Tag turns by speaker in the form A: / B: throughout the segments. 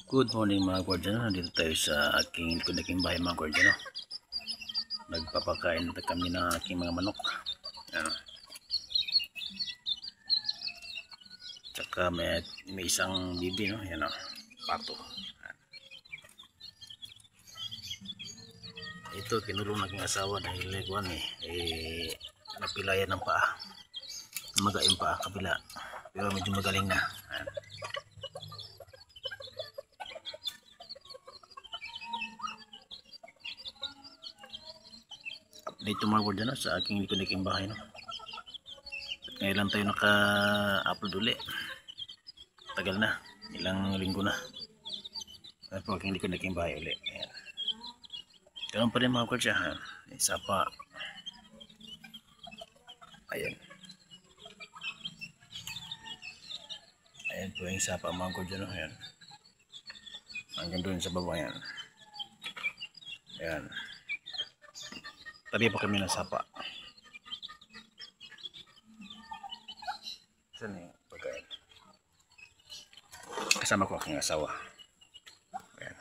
A: Good morning mga guardian. Nandito tayo sa aking kunaking bahay mga guardian. Nagpapakain na kami ng aking mga manok. Yan. Tsaka may isang bibi, no? Yan, pato. Ito kinulong ng asawa dahil napilayan ng paa. Maga yung paa kabila. Pero medyo magaling na. Yan. Dito mga guardian sa aking likod-liking bahay, no? At ngayon lang tayo naka-upload uli. Tagal na, ilang linggo na. At po aking likod-liking bahay uli. Ayan. Ganun pa rin mga guardian. Isa pa. Ayan. Ayan po yung isa pa mga guardian, no? Ayan. Hanggang doon sa baba yan. Ayan. Tabi pa kami ng sapa. Saan yung pagkain? Kasama ko aking asawa. Ayan.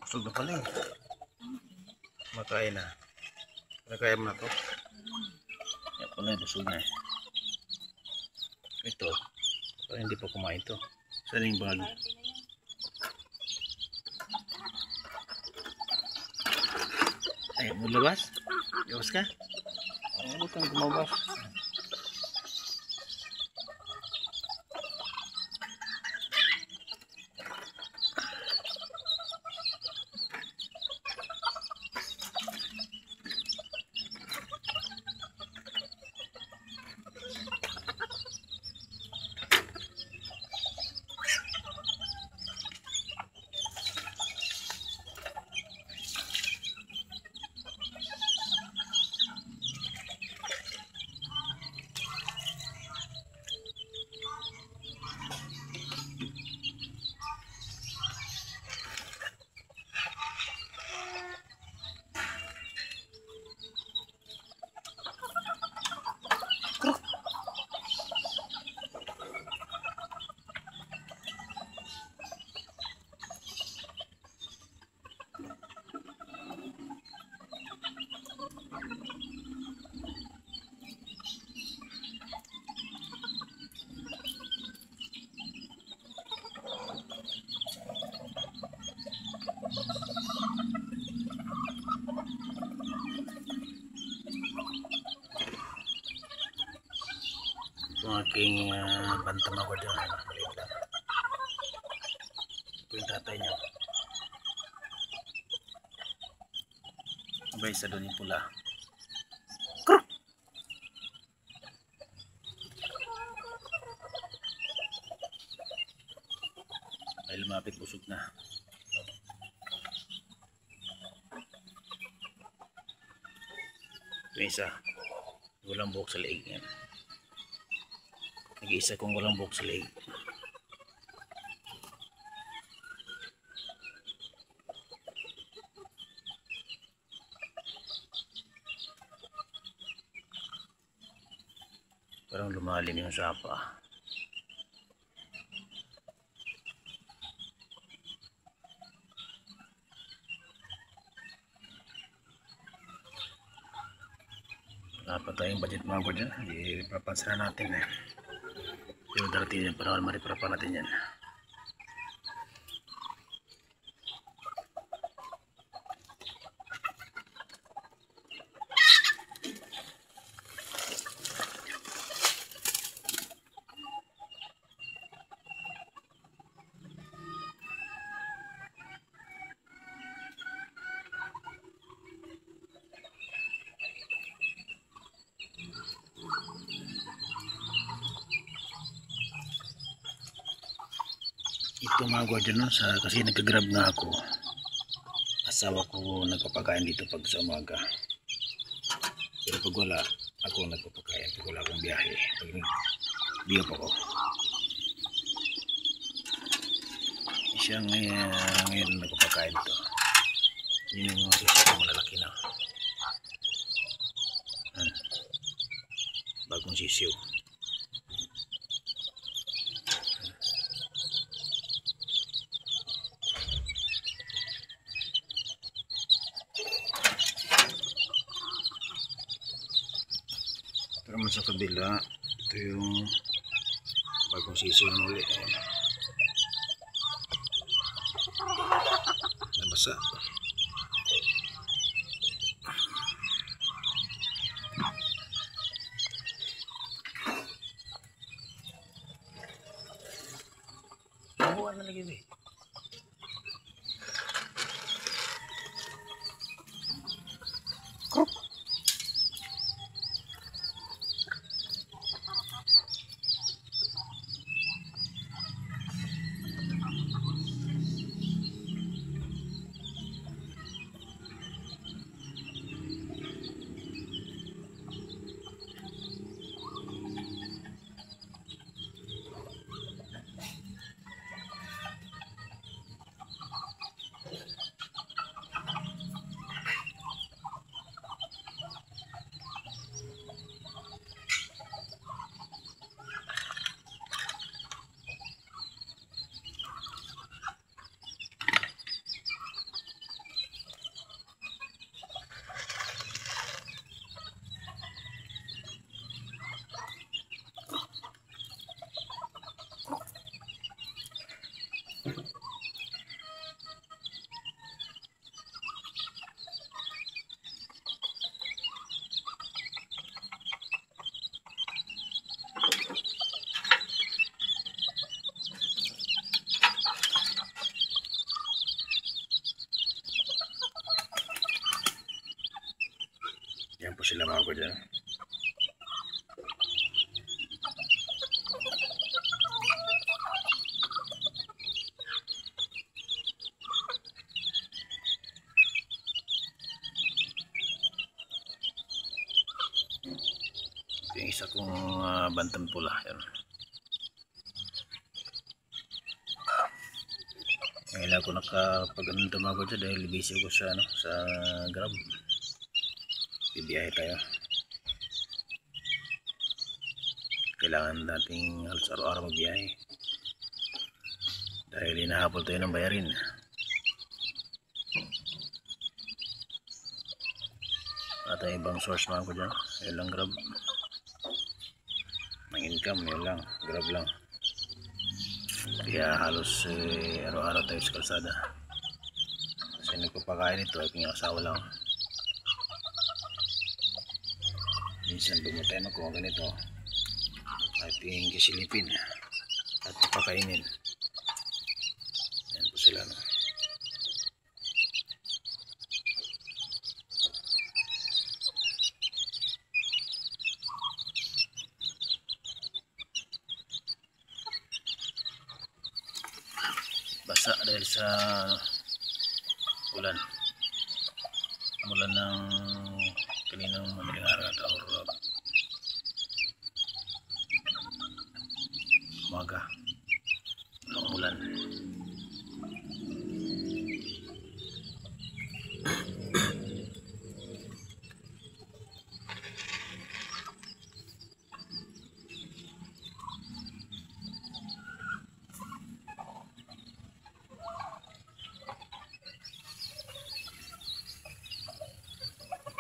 A: Busog na pala eh. Makain na. Nakain mo na to. Yan pala, busog na eh. Ito, parang hindi pa kumain ito. Saan yung bag? Ay, mulabas? Iwas ka? Ay, huwag kang kumabas. Itong aking bantam ako dyan. Maliit lang. Ito yung tatay niya. Aba, isa doon yung pula. Kruk! Ay lumapit, busog na. Ito yung isa. Walang buhok sa leeg yan. Nag-iisa kong walang buhok sa leeg. Parang lumalim yung sapa. Wala pa tayong budget mga ko dyan. Hindi papansin natin eh. Pero darating yan, panahon maripara pa natin yan. Ito mga guardian, kasi nagka-grab nga ako. Asawa ko nagpapakain dito pag sa umaga. Pero pag wala, ako nagpapakain. Pag wala akong biyahe. Pag biyop ako. Siya ngayon nagpapakain ito. Yun yung mga sisiw ko malalaki na. Yan. Bagong sisiw. Ito naman sa kabila, ito yung bagong sisiw na muli. Nabasa. Nabuhan na lagi eh. Krop. Yan po sila mga dyan. Ito yung isa kong bantam pula. Yan. Ngayon ako nakapag-anong tumago dyan dahil busy ko sa, sa Grab. Bibiyahe tayo. Kailangan nating halos araw-araw magbiyahe dahil hinahabol tayo ng bayarin. At ang ibang source mga ko dyan, yun lang Grab. Ang income yun lang, Grab lang. Kaya halos araw-araw tayo sa kalsada kasi nagpapakain ito ay aking asawa lang. Minsan bumutay mo kung ganito ating kisilipin at pakainin. Yan po sila no. Basa dahil sa ulan ng kaninang madaling araw at umaga ng ulan.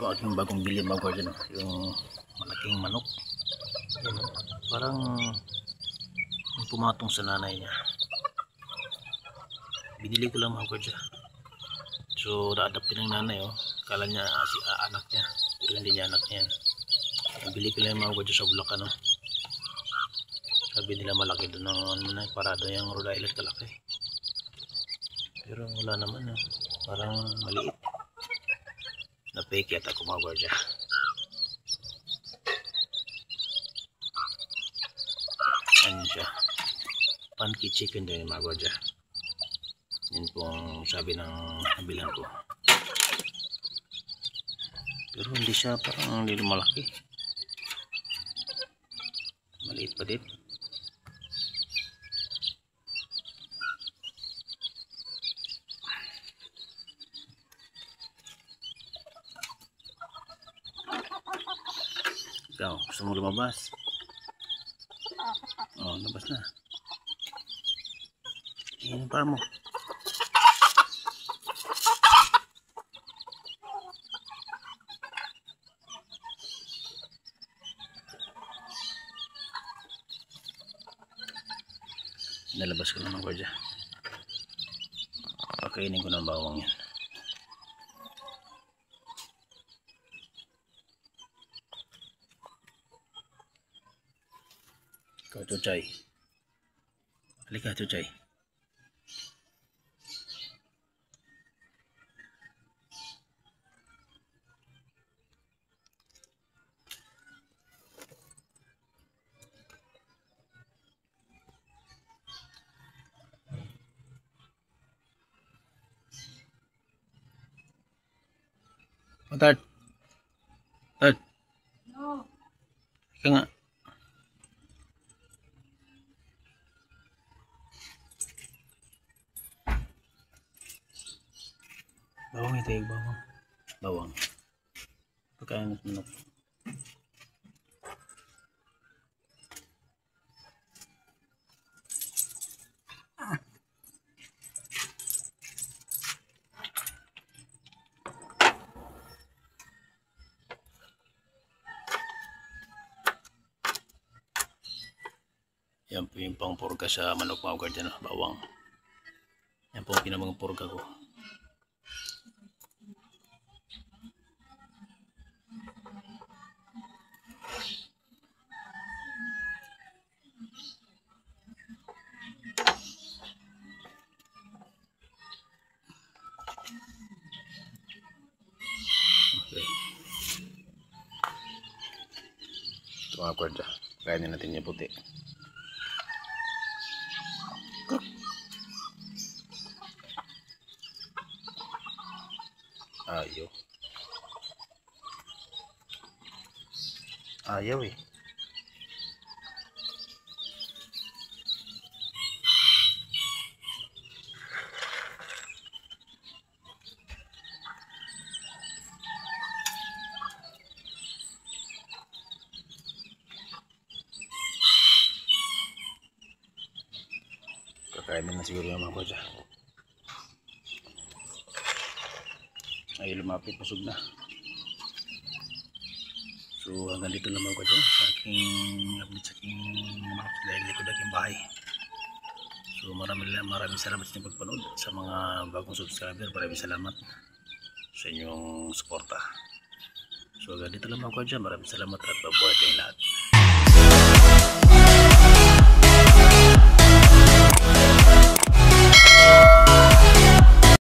A: Ito aking bagong bili mga guardian, yung malaking manok. Yan, parang pumatong sa nanay niya. Binili ko lang mga guardian. So na-adapt ng nanay Kala niya anak niya, pero hindi niya anak niya yan. Bili ko lang mga guardian sa Bulacan Sabi nila malaki doon ng parado yung Rhode Island kalaki. Pero wala naman parang maliit. Na-fake yata ko mga guardian. Ano siya? Pancake chicken din mga guardian. Yun pong sabi ng nabilan ko. Pero hindi siya parang hindi malaki. Maliit pa din. Ikaw, gusto mo lumabas? Oh, labas na. Iyan pa mo. Nalabas ko na ng gwardiya. Pakainin ko ng bawang yan. Ikaw, Chuchay. Halika, Chuchay. Tad. Tad.
B: No.
A: Ika nga. Bawang ito yung bawang. Bawang. Pagkain at manok. Yan po yung pangpurga sa manok, mga guardian, bawang. Yan po ang pinamangpurga ko. Okay. Ito mga guardian. Kainin natin yung puti. Ayaw. Ayaw eh. Kakainin na siguro yung mga kodya. Ay, lumapit, busog na. So hanggang dito lang mga kodya sa aking update sa aking mga likod aking bahay. So maraming salamat sa inyong pagpanood. Sa mga bagong subscriber, maraming salamat sa inyong suporta. So hanggang dito lang mga kodya, maraming salamat at mabuhay tayong lahat.